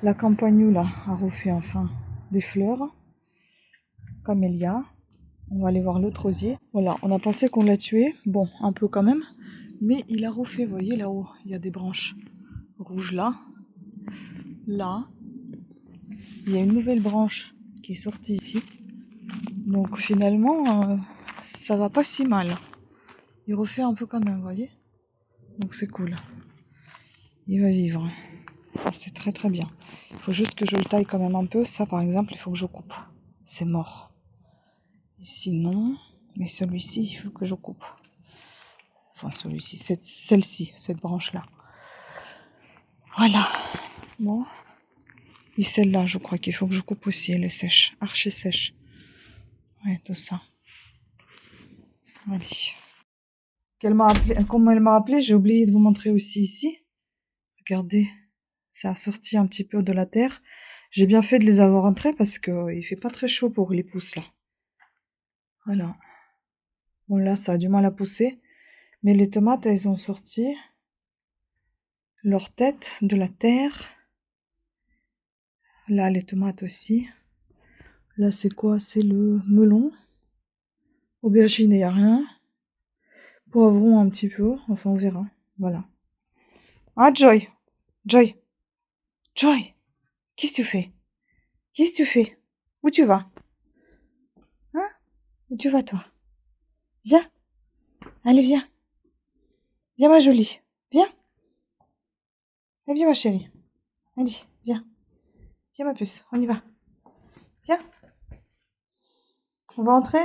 la campagnula a refait enfin des fleurs. Camélia. On va aller voir l'autre rosier. Voilà, on a pensé qu'on l'a tué. Bon, un peu quand même. Mais il a refait, vous voyez là-haut, il y a des branches rouges là. Là. Il y a une nouvelle branche qui est sortie ici. Donc finalement, ça va pas si mal. Il refait un peu quand même, vous voyez. Donc c'est cool. Il va vivre. Ça c'est très très bien. Il faut juste que je le taille quand même un peu. Ça par exemple, il faut que je coupe. C'est mort. Ici non. Mais celui-ci, il faut que je coupe. Enfin celui-ci, celle-ci, cette branche-là. Voilà. Bon. Et celle-là, je crois qu'il faut que je coupe aussi. Elle est sèche. Archi sèche. Ouais, tout ça. Allez. Comme elle m'a appelé, j'ai oublié de vous montrer aussi ici. Regardez. Ça a sorti un petit peu de la terre. J'ai bien fait de les avoir entrés parce que il fait pas très chaud pour les pousses là. Voilà. Bon là, ça a du mal à pousser. Mais les tomates, elles ont sorti leur tête de la terre. Là, les tomates aussi. Là, c'est quoi? C'est le melon. Aubergine, il n'y a rien. Poivron un petit peu. Enfin, on verra. Voilà. Ah, Joy! Joy! Joy! Qu'est-ce que tu fais? Qu'est-ce que tu fais? Où tu vas? Hein? Où tu vas, toi? Viens! Allez, viens! Viens, ma jolie! Viens! Eh bien, ma chérie! Allez, viens! Viens, ma puce, on y va! Viens! On va entrer?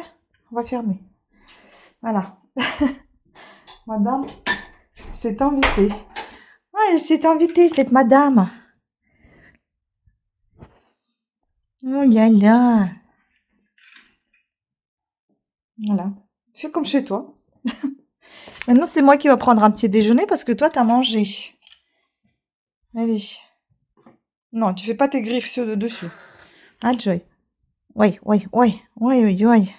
On va fermer. Voilà. Madame s'est invitée. Ah, elle s'est invitée, cette madame! Oh là là! Voilà. Fais comme chez toi. Maintenant, c'est moi qui vais prendre un petit déjeuner parce que toi, t'as mangé. Allez. Non, tu fais pas tes griffes dessus. Ah, Joy. Oui, oui, oui, oui, oui, oui.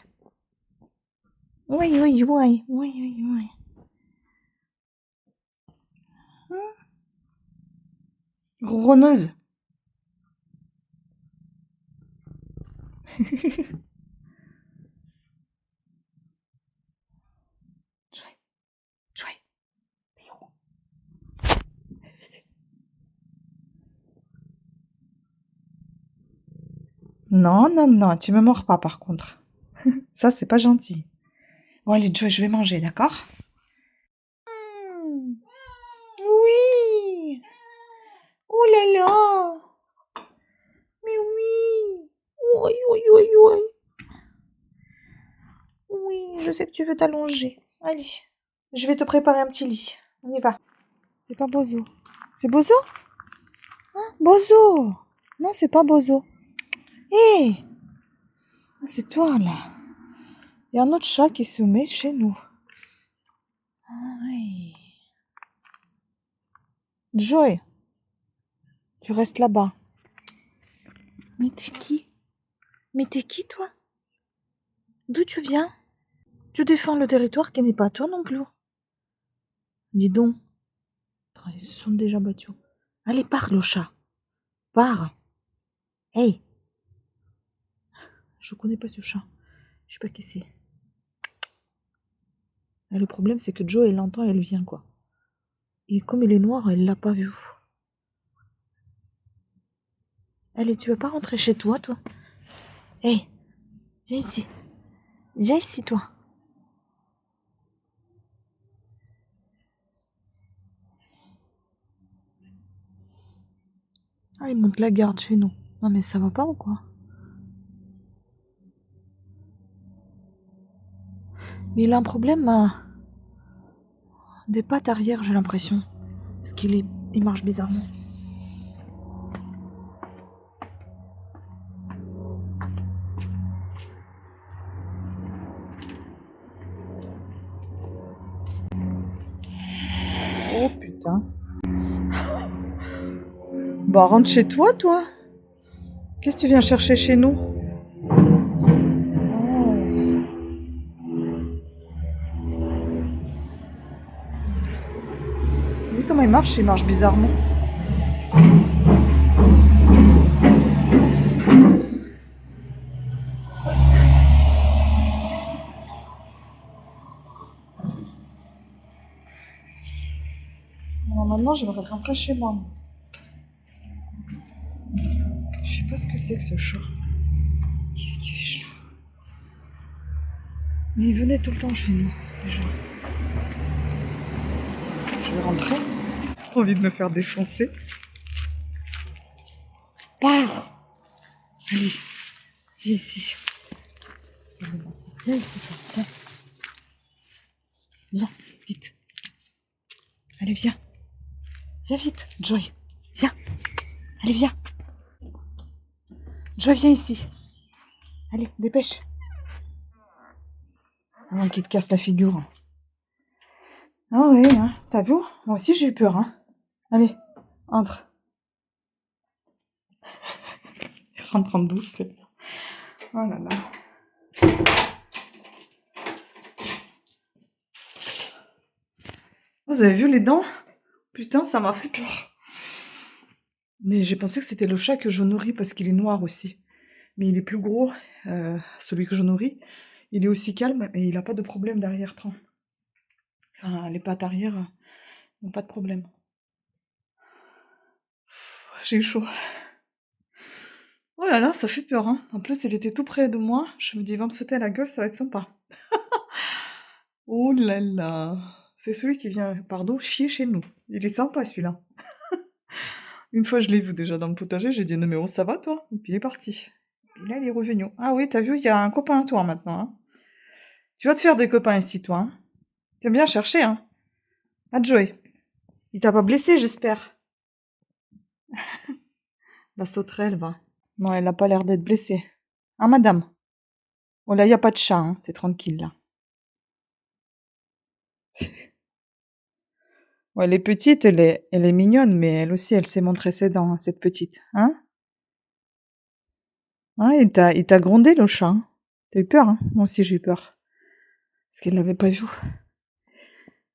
Oui, oui, oui, oui, oui, oui. Ronronneuse. Joy, t'es où? Non, non, non, tu me mords pas par contre. Ça, c'est pas gentil. Bon, allez, Joy, je vais manger, d'accord? Oui. Oh là là. Mais oui. Oui, oui, oui, oui. Oui, je sais que tu veux t'allonger. Allez, je vais te préparer un petit lit. On y va. C'est pas Bozo. C'est Bozo? Hein, Bozo. Non, c'est pas Bozo. Hé, c'est toi là. Il y a un autre chat qui se met chez nous. Ah, oui. Joy, tu restes là-bas. Mais t'es qui? Mais t'es qui toi? D'où tu viens? Tu défends le territoire qui n'est pas toi non plus. Dis donc. Attends, ils se sont déjà battus. Allez, parle au chat. Pars. Hey. Je connais pas ce chat. Je sais pas qui c'est. Et le problème, c'est que Joe, elle l'entend et elle vient, quoi. Et comme il est noir, elle l'a pas vu. Allez, tu veux pas rentrer chez toi, toi? Hé, viens ici. Viens ici, toi. Ah, il monte la garde chez nous. Non, mais ça va pas ou quoi? Mais il a un problème des pattes arrière, j'ai l'impression. Parce il marche bizarrement. Oh putain. Bah rentre chez toi, toi. Qu'est-ce que tu viens chercher chez nous? Oh. Vu comment il marche bizarrement. Alors maintenant, j'aimerais rentrer chez moi. Je sais pas ce que c'est que ce chat. Qu'est-ce qu'il fiche là? Mais il venait tout le temps chez nous, déjà. Je vais rentrer. J'ai envie de me faire défoncer. Pars! Allez, viens ici. Viens ici, toi. Viens. Viens, vite. Allez, viens. Viens vite, Joy. Viens. Allez, viens. Joy, viens ici. Allez, dépêche. Avant qu'il te casse la figure. Ah ouais, hein. T'as vu? Moi aussi, j'ai eu peur, hein. Allez, entre. Rentre en douce, c'est bien. Oh là là. Vous avez vu les dents? Putain, ça m'a fait peur. Mais j'ai pensé que c'était le chat que je nourris parce qu'il est noir aussi. Mais il est plus gros, celui que je nourris. Il est aussi calme et il n'a pas de problème d'arrière-train. Enfin, les pattes arrière n'ont pas de problème. J'ai eu chaud. Oh là là, ça fait peur, hein. En plus, il était tout près de moi. Je me dis, il va me sauter à la gueule, ça va être sympa. Oh là là. C'est celui qui vient, pardon, chier chez nous. Il est sympa, celui-là. Une fois, je l'ai vu déjà dans le potager, j'ai dit, non mais oh, ça va, toi? Et puis il est parti. Et là, il est revenu. Ah oui, t'as vu, il y a un copain à toi, maintenant, hein. Tu vas te faire des copains ici, toi, hein. T'aimes bien chercher, hein. Ah, Joey. Il t'a pas blessé, j'espère. La sauterelle, va. Non, elle a pas l'air d'être blessée. Hein, madame? Oh là, y a pas de chat, hein. T'es tranquille, là. Ouais, elle est petite, elle est mignonne, mais elle aussi, elle s'est montrée ses dents, hein, cette petite. Hein? Ouais, il t'a grondé, le chat. Hein. T'as eu peur, hein? Moi aussi, j'ai eu peur. Parce qu'elle l'avait pas vu.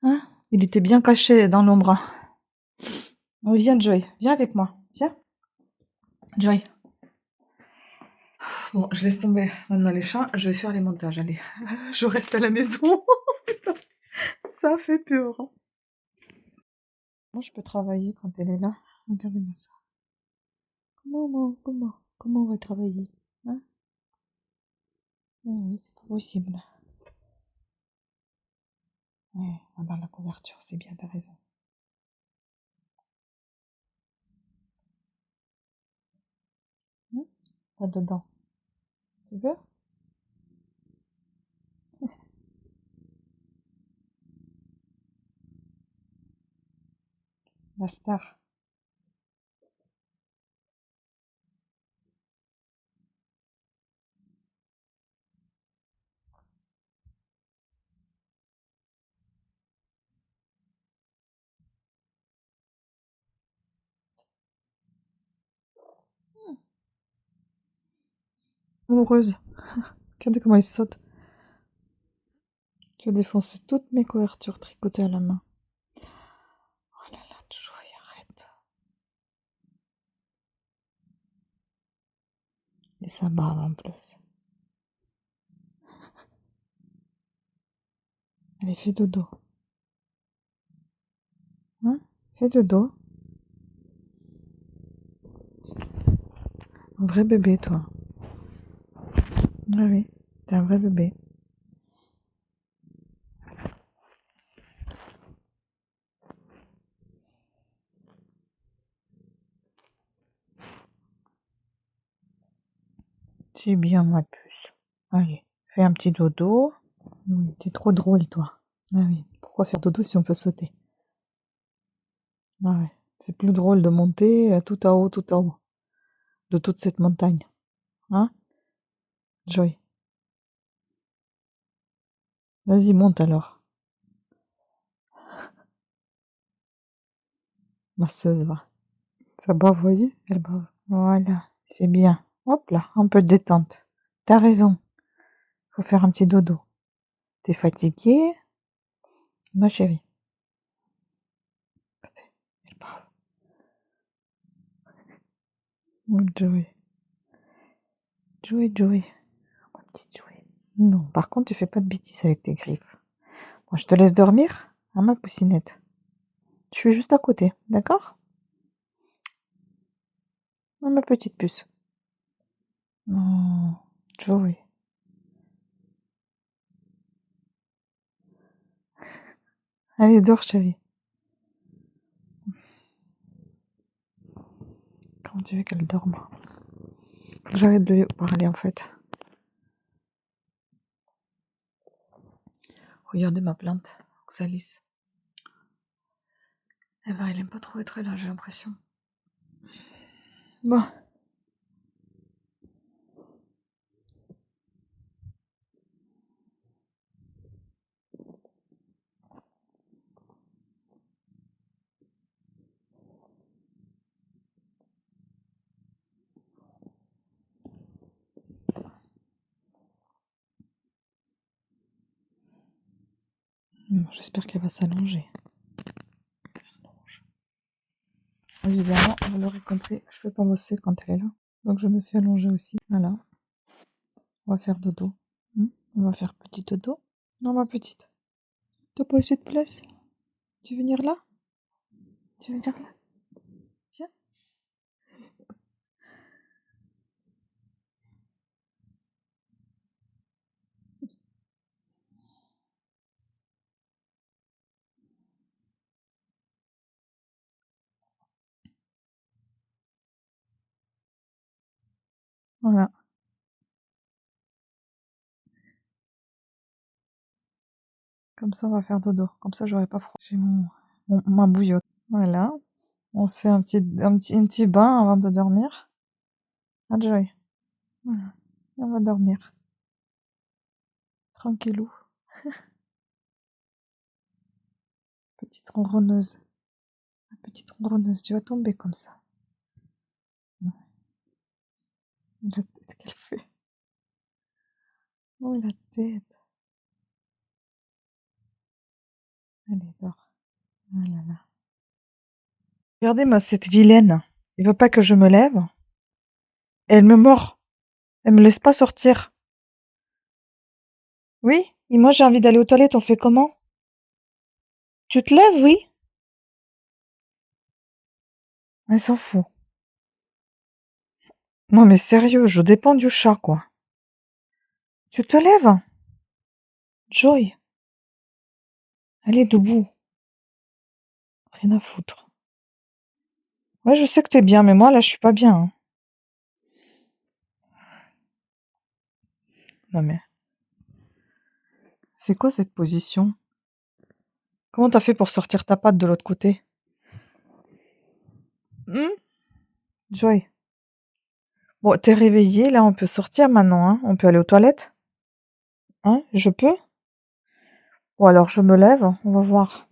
Hein? Il était bien caché dans l'ombre. Hein. Oh, viens, Joy. Viens avec moi. Viens. Joy. Bon, je laisse tomber maintenant les chats. Je vais faire les montages. Allez, je reste à la maison. Ça fait peur. Hein. Moi, je peux travailler quand elle est là. Regardez-moi ça. Comment on va travailler hein oui, c'est pas possible. Ouais, dans la couverture, c'est bien, t'as raison. Pas dedans. Tu veux La star. Amoureuse. Regardez comment il saute. Tu as défoncé toutes mes couvertures tricotées à la main. Oh là là, Joy, arrête. Et ça bave en plus. Allez, fais dodo. Hein Fais dodo. Un vrai bébé, toi. Ah oui, t'es un vrai bébé. C'est bien, ma puce. Allez, fais un petit dodo. Oui, t'es trop drôle, toi. Ah oui, pourquoi faire dodo si on peut sauter Ah ouais, c'est plus drôle de monter tout en haut, de toute cette montagne. Hein Joy, vas-y, monte alors. Masseuse, va. Ça bave, vous voyez Elle bave. Voilà, c'est bien. Hop là, un peu de détente. T'as raison, faut faire un petit dodo. T'es fatiguée Ma chérie. Elle bave. Oh, Joy. Joy. Ma petite Joy. Non, par contre, tu fais pas de bêtises avec tes griffes. Bon, je te laisse dormir, hein, ma poussinette. Je suis juste à côté, d'accord Ah, ma petite puce. Oh, Joey. Allez, dors, chérie. Comment tu veux qu'elle dorme Faut que j'arrête de lui parler, en fait. Regardez ma plante, Oxalis. Eh ben, elle aime pas trop être là, j'ai l'impression. Bon. J'espère qu'elle va s'allonger. Évidemment, vous l'aurez compris, je peux pas bosser quand elle est là. Donc je me suis allongée aussi. Voilà. On va faire dodo. On va faire petit dodo. Non, ma petite. T'as pas assez de place Tu veux venir là Tu veux venir là Viens. Voilà. Comme ça, on va faire dodo. Comme ça, j'aurai pas froid. J'ai ma bouillotte. Voilà. On se fait un petit bain avant de dormir. Enjoy. Voilà. Et on va dormir. Tranquillou. Petite ronronneuse. Petite ronronneuse. Tu vas tomber comme ça. La tête qu'elle fait. Oh, la tête. Allez, dors. Oh là là. Regardez-moi cette vilaine. Elle veut pas que je me lève. Et elle me mord. Elle me laisse pas sortir. Oui? Et moi j'ai envie d'aller aux toilettes, on fait comment? Tu te lèves, oui? Elle s'en fout. Non mais sérieux, je dépends du chat, quoi. Tu te lèves? Joy, elle est debout. Rien à foutre. Ouais, je sais que t'es bien, mais moi là je suis pas bien, hein. Non mais, c'est quoi cette position? Comment t'as fait pour sortir ta patte de l'autre côté? Joy. Bon, t'es réveillée, là on peut sortir maintenant, hein? On peut aller aux toilettes? Hein? Je peux? Ou alors je me lève, on va voir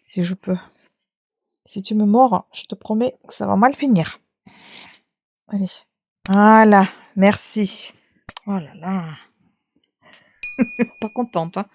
si je peux. Si tu me mords, je te promets que ça va mal finir. Allez. Voilà, merci. Oh là là. Pas contente, hein.